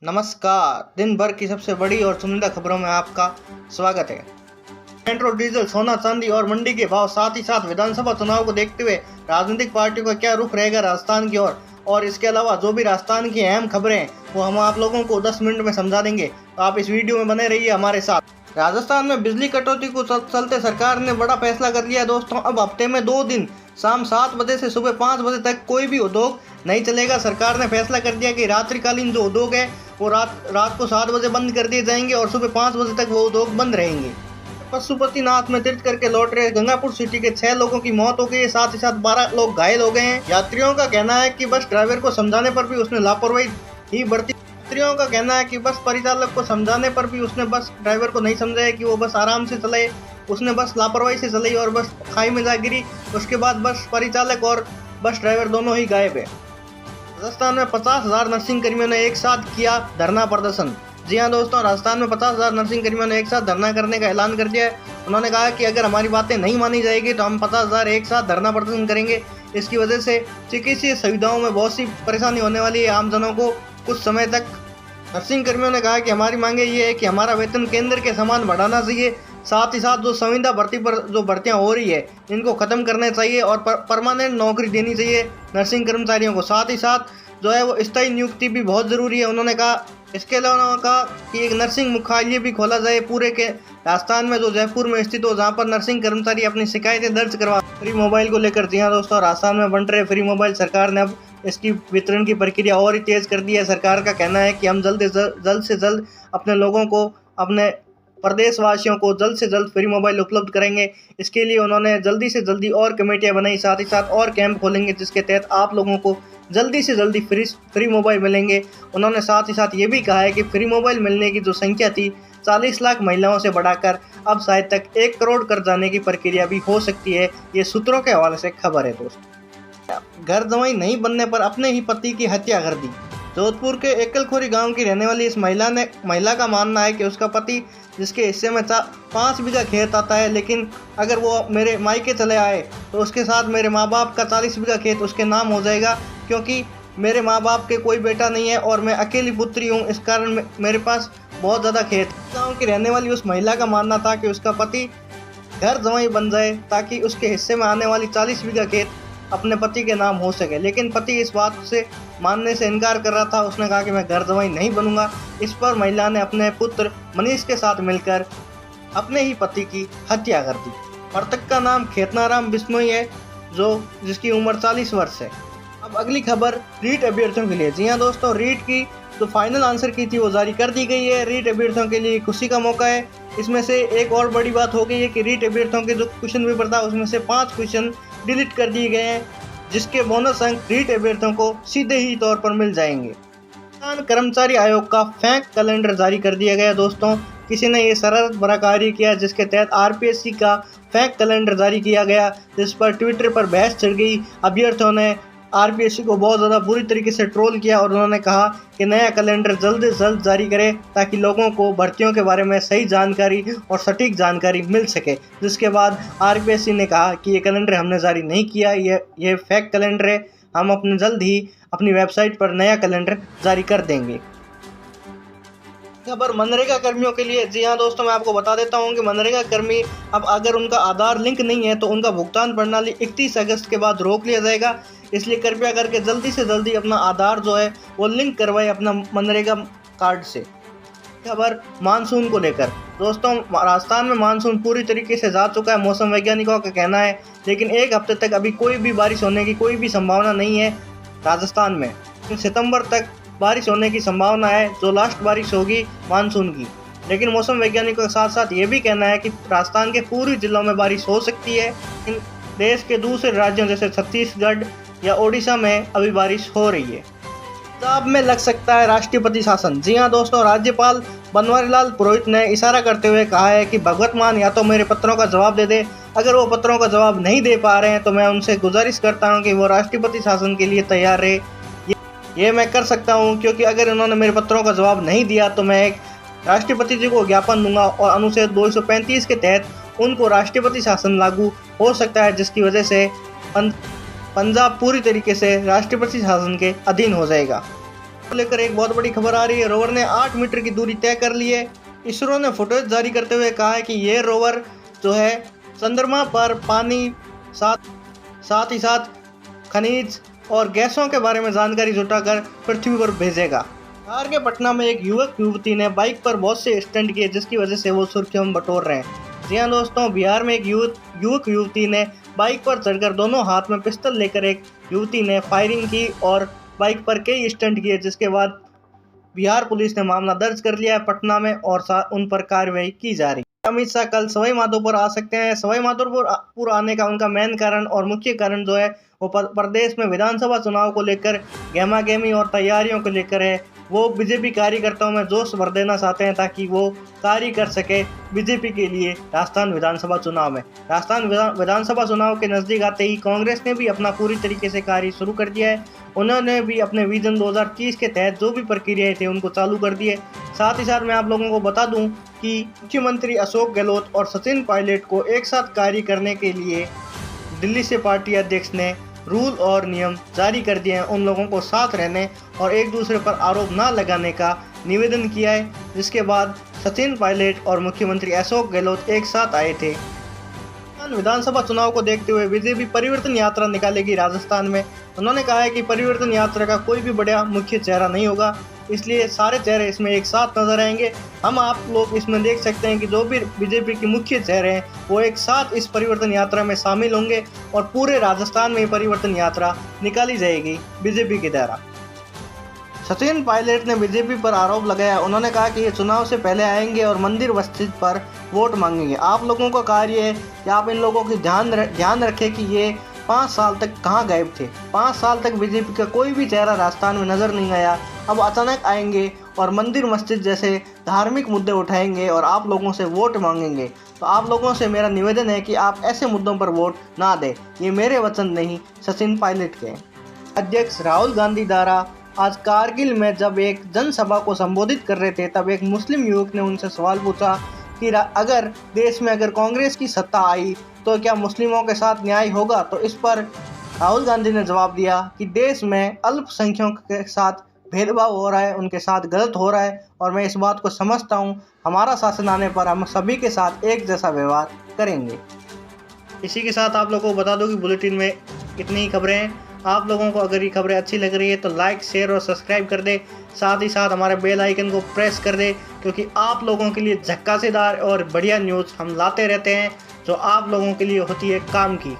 नमस्कार। दिन भर की सबसे बड़ी और चुनिंदा खबरों में आपका स्वागत है। पेट्रोल, डीजल, सोना, चांदी और मंडी के भाव, साथ ही साथ विधानसभा चुनाव को देखते हुए राजनीतिक पार्टियों का क्या रुख रहेगा राजस्थान की ओर, और इसके अलावा जो भी राजस्थान की अहम खबरें हैं वो हम आप लोगों को 10 मिनट में समझा देंगे। तो आप इस वीडियो में बने रहिए हमारे साथ। राजस्थान में बिजली कटौती को चलते सरकार ने बड़ा फैसला कर लिया दोस्तों। अब हफ्ते में 2 दिन शाम 7 बजे से सुबह 5 बजे तक कोई भी उद्योग नहीं चलेगा। सरकार ने फैसला कर दिया कि रात्रिकालीन जो उद्योग है वो रात को 7 बजे बंद कर दिए जाएंगे और सुबह 5 बजे तक वो उद्योग बंद रहेंगे। पशुपतिनाथ में तीर्थ करके लौट रहे गंगापुर सिटी के 6 लोगों की मौत हो गई है, साथ ही साथ 12 लोग घायल हो गए हैं। यात्रियों का कहना है कि बस ड्राइवर को समझाने पर भी उसने लापरवाही ही बरती। यात्रियों का कहना है कि बस परिचालक को समझाने पर भी उसने बस ड्राइवर को नहीं समझाया कि वो बस आराम से चले, उसने बस लापरवाही से चलाई और बस खाई में जा गिरी। उसके बाद बस परिचालक और बस ड्राइवर दोनों ही गायब है। राजस्थान में 50,000 नर्सिंग कर्मियों ने एक साथ किया धरना प्रदर्शन। जी हाँ दोस्तों, राजस्थान में 50,000 नर्सिंग कर्मियों ने एक साथ धरना करने का ऐलान कर दिया है। उन्होंने कहा कि अगर हमारी बातें नहीं मानी जाएगी तो हम 50,000 एक साथ धरना प्रदर्शन करेंगे। इसकी वजह से चिकित्सीय सुविधाओं में बहुत सी परेशानी होने वाली है आमजनों को कुछ समय तक। नर्सिंग कर्मियों ने कहा कि हमारी मांगे ये है कि हमारा वेतन केंद्र के समान बढ़ाना चाहिए, साथ ही साथ जो संविदा भर्ती पर जो भर्तियां हो रही है इनको ख़त्म करना चाहिए और परमानेंट नौकरी देनी चाहिए नर्सिंग कर्मचारियों को। साथ ही साथ जो है वो स्थायी नियुक्ति भी बहुत ज़रूरी है। उन्होंने कहा, इसके अलावा उन्होंने कहा कि एक नर्सिंग मुख्यालय भी खोला जाए पूरे के राजस्थान में, जो जयपुर में स्थित हो, जहाँ पर नर्सिंग कर्मचारी अपनी शिकायतें दर्ज करवा। फ्री मोबाइल को लेकर जी हाँ दोस्तों, राजस्थान में बन रहे फ्री मोबाइल, सरकार ने अब इसकी वितरण की प्रक्रिया और ही तेज़ कर दी है। सरकार का कहना है कि हम जल्द से जल्द अपने लोगों को, अपने प्रदेशवासियों को जल्द से जल्द फ्री मोबाइल उपलब्ध करेंगे। इसके लिए उन्होंने जल्दी से जल्दी और कमेटियां बनाई, साथ ही साथ और कैंप खोलेंगे जिसके तहत आप लोगों को जल्दी से जल्दी फ्री मोबाइल मिलेंगे। उन्होंने साथ ही साथ ये भी कहा है कि फ्री मोबाइल मिलने की जो संख्या थी 40 लाख महिलाओं से बढ़ाकर अब शायद तक 1 करोड़ कर जाने की प्रक्रिया भी हो सकती है। ये सूत्रों के हवाले से खबर है दोस्तों। घर जमाई नहीं बनने पर अपने ही पति की हत्या कर दी। जोधपुर के एकलखोरी गांव की रहने वाली इस महिला का मानना है कि उसका पति, जिसके हिस्से में 5 बीघा खेत आता है, लेकिन अगर वो मेरे मायके चले आए तो उसके साथ मेरे माँ बाप का 40 बीघा खेत उसके नाम हो जाएगा, क्योंकि मेरे माँ बाप के कोई बेटा नहीं है और मैं अकेली पुत्री हूँ, इस कारण मेरे पास बहुत ज़्यादा खेत। गाँव की रहने वाली उस महिला का मानना था कि उसका पति घर जमाई बन जाए ताकि उसके हिस्से में आने वाली 40 बीघा खेत अपने पति के नाम हो सके, लेकिन पति इस बात से मानने से इनकार कर रहा था। उसने कहा कि मैं घर जमाई नहीं बनूंगा। इस पर महिला ने अपने पुत्र मनीष के साथ मिलकर अपने ही पति की हत्या कर दी। मृतक का नाम खेतनाराम बिश्नोई है, जिसकी उम्र 40 वर्ष है। अब अगली खबर रीट अभ्यर्थियों के लिए। जी हाँ दोस्तों, रीट की जो फाइनल आंसर की थी वो जारी कर दी गई है। रीट अभ्यर्थियों के लिए खुशी का मौका है। इसमें से एक और बड़ी बात हो गई है कि रीट अभ्यर्थियों के जो क्वेश्चन पेपर था उसमें से 5 क्वेश्चन डिलीट कर दिए गए हैं, जिसके बोनस अंक रीट अभ्यर्थियों को सीधे ही तौर पर मिल जाएंगे। किसान कर्मचारी आयोग का फेक कैलेंडर जारी कर दिया गया दोस्तों। किसी ने ये शरारत भरा कार्य किया जिसके तहत आरपीएससी का फेक कैलेंडर जारी किया गया, जिस पर ट्विटर पर बहस चढ़ गई। अभ्यर्थियों ने आरपीएससी को बहुत ज़्यादा बुरी तरीके से ट्रोल किया और उन्होंने कहा कि नया कैलेंडर जल्द से जल्द जारी करें ताकि लोगों को भर्तियों के बारे में सही जानकारी और सटीक जानकारी मिल सके। जिसके बाद आरपीएससी ने कहा कि ये कैलेंडर हमने जारी नहीं किया, ये फेक कैलेंडर है, हम अपने जल्द ही अपनी वेबसाइट पर नया कैलेंडर जारी कर देंगे। खबर मनरेगा कर्मियों के लिए। जी हाँ दोस्तों, मैं आपको बता देता हूँ कि मनरेगा कर्मी अब अगर उनका आधार लिंक नहीं है तो उनका भुगतान प्रणाली 31 अगस्त के बाद रोक लिया जाएगा। इसलिए कृपया करके जल्दी से जल्दी अपना आधार जो है वो लिंक करवाए अपना मनरेगा कार्ड से। खबर मानसून को लेकर। दोस्तों, राजस्थान में मानसून पूरी तरीके से जा चुका है, मौसम वैज्ञानिकों का कहना है, लेकिन 1 हफ्ते तक अभी कोई भी बारिश होने की कोई भी संभावना नहीं है राजस्थान में। सितंबर तक बारिश होने की संभावना है, जो लास्ट बारिश होगी मानसून की। लेकिन मौसम वैज्ञानिकों के साथ साथ ये भी कहना है कि राजस्थान के पूर्वी जिलों में बारिश हो सकती है। देश के दूसरे राज्यों जैसे छत्तीसगढ़ या ओडिशा में अभी बारिश हो रही है। पंजाब में लग सकता है राष्ट्रपति शासन। जी हाँ दोस्तों, राज्यपाल बनवारीलाल पुरोहित ने इशारा करते हुए कहा है कि भगवत मान या तो मेरे पत्रों का जवाब दे दे। अगर वो पत्रों का जवाब नहीं दे पा रहे हैं तो मैं उनसे गुजारिश करता हूँ कि वो राष्ट्रपति शासन के लिए तैयार रहे। ये मैं कर सकता हूँ, क्योंकि अगर उन्होंने मेरे पत्रों का जवाब नहीं दिया तो मैं एक राष्ट्रपति जी को ज्ञापन दूंगा और अनुच्छेद 235 के तहत उनको राष्ट्रपति शासन लागू हो सकता है, जिसकी वजह से पंजाब पूरी तरीके से राष्ट्रपति शासन के अधीन हो जाएगा। लेकर एक बहुत बड़ी खबर आ रही है। रोवर ने 8 मीटर की दूरी तय कर ली है। इसरो ने फुटेज जारी करते हुए कहा है कि ये रोवर जो है चंद्रमा पर पानी साथ ही साथ खनिज और गैसों के बारे में जानकारी जुटाकर पृथ्वी पर भेजेगा। बिहार के पटना में एक युवक युवती ने बाइक पर बहुत से स्टंट किए, जिसकी वजह से वो सुर्खियों में बटोर रहे हैं। जी हाँ दोस्तों, बिहार में एक युवक युवती ने बाइक पर चढ़कर दोनों हाथ में पिस्टल लेकर एक युवती ने फायरिंग की और बाइक पर कई स्टंट किए, जिसके बाद बिहार पुलिस ने मामला दर्ज कर लिया है पटना में और उन पर कार्रवाई की जा रही है। अमित शाह कल सवाई माधोपुर आ सकते हैं। सवाई माधोपुर आने का उनका मेन कारण और मुख्य कारण जो है वो प्रदेश में विधानसभा चुनाव को लेकर गहमा-गहमी और तैयारियों को लेकर है। वो बीजेपी कार्यकर्ताओं में जोश भर देना चाहते हैं ताकि वो कार्य कर सके बीजेपी के लिए राजस्थान विधानसभा चुनाव में। राजस्थान विधानसभा चुनाव के नज़दीक आते ही कांग्रेस ने भी अपना पूरी तरीके से कार्य शुरू कर दिया है। उन्होंने भी अपने विजन 2030 के तहत जो भी प्रक्रियाएं थे उनको चालू कर दिए। साथ ही साथ मैं आप लोगों को बता दूं कि मुख्यमंत्री अशोक गहलोत और सचिन पायलट को एक साथ कार्य करने के लिए दिल्ली से पार्टी अध्यक्ष ने रूल और नियम जारी कर दिए हैं। उन लोगों को साथ रहने और एक दूसरे पर आरोप न लगाने का निवेदन किया है, जिसके बाद सचिन पायलट और मुख्यमंत्री अशोक गहलोत एक साथ आए थे। विधानसभा चुनाव को देखते हुए बीजेपी परिवर्तन यात्रा निकालेगी राजस्थान में। उन्होंने कहा है कि परिवर्तन यात्रा का कोई भी बड़ा मुख्य चेहरा नहीं होगा, इसलिए सारे चेहरे इसमें एक साथ नजर आएंगे। हम आप लोग इसमें देख सकते हैं कि जो भी बीजेपी के मुख्य चेहरे हैं वो एक साथ इस परिवर्तन यात्रा में शामिल होंगे और पूरे राजस्थान में परिवर्तन यात्रा निकाली जाएगी बीजेपी के द्वारा। सचिन पायलट ने बीजेपी पर आरोप लगाया। उन्होंने कहा कि ये चुनाव से पहले आएंगे और मंदिर मस्जिद पर वोट मांगेंगे। आप लोगों का कार्य है कि आप इन लोगों की ध्यान रखें कि ये 5 साल तक कहाँ गायब थे। 5 साल तक बीजेपी का कोई भी चेहरा राजस्थान में नज़र नहीं आया। अब अचानक आएंगे और मंदिर मस्जिद जैसे धार्मिक मुद्दे उठाएंगे और आप लोगों से वोट मांगेंगे। तो आप लोगों से मेरा निवेदन है कि आप ऐसे मुद्दों पर वोट ना दें। ये मेरे वचन नहीं, सचिन पायलट के। अध्यक्ष राहुल गांधी द्वारा आज कारगिल में जब एक जनसभा को संबोधित कर रहे थे, तब एक मुस्लिम युवक ने उनसे सवाल पूछा कि अगर देश में कांग्रेस की सत्ता आई तो क्या मुस्लिमों के साथ न्याय होगा। तो इस पर राहुल गांधी ने जवाब दिया कि देश में अल्पसंख्यकों के साथ भेदभाव हो रहा है, उनके साथ गलत हो रहा है और मैं इस बात को समझता हूँ। हमारा शासन आने पर हम सभी के साथ एक जैसा व्यवहार करेंगे। इसी के साथ आप लोगों को बता दूं कि बुलेटिन में इतनी ही खबरें हैं। आप लोगों को अगर ये खबरें अच्छी लग रही है तो लाइक, शेयर और सब्सक्राइब कर दे। साथ ही साथ हमारे बेल आइकन को प्रेस कर दे, क्योंकि आप लोगों के लिए झक्कासेदार और बढ़िया न्यूज़ हम लाते रहते हैं जो आप लोगों के लिए होती है काम की।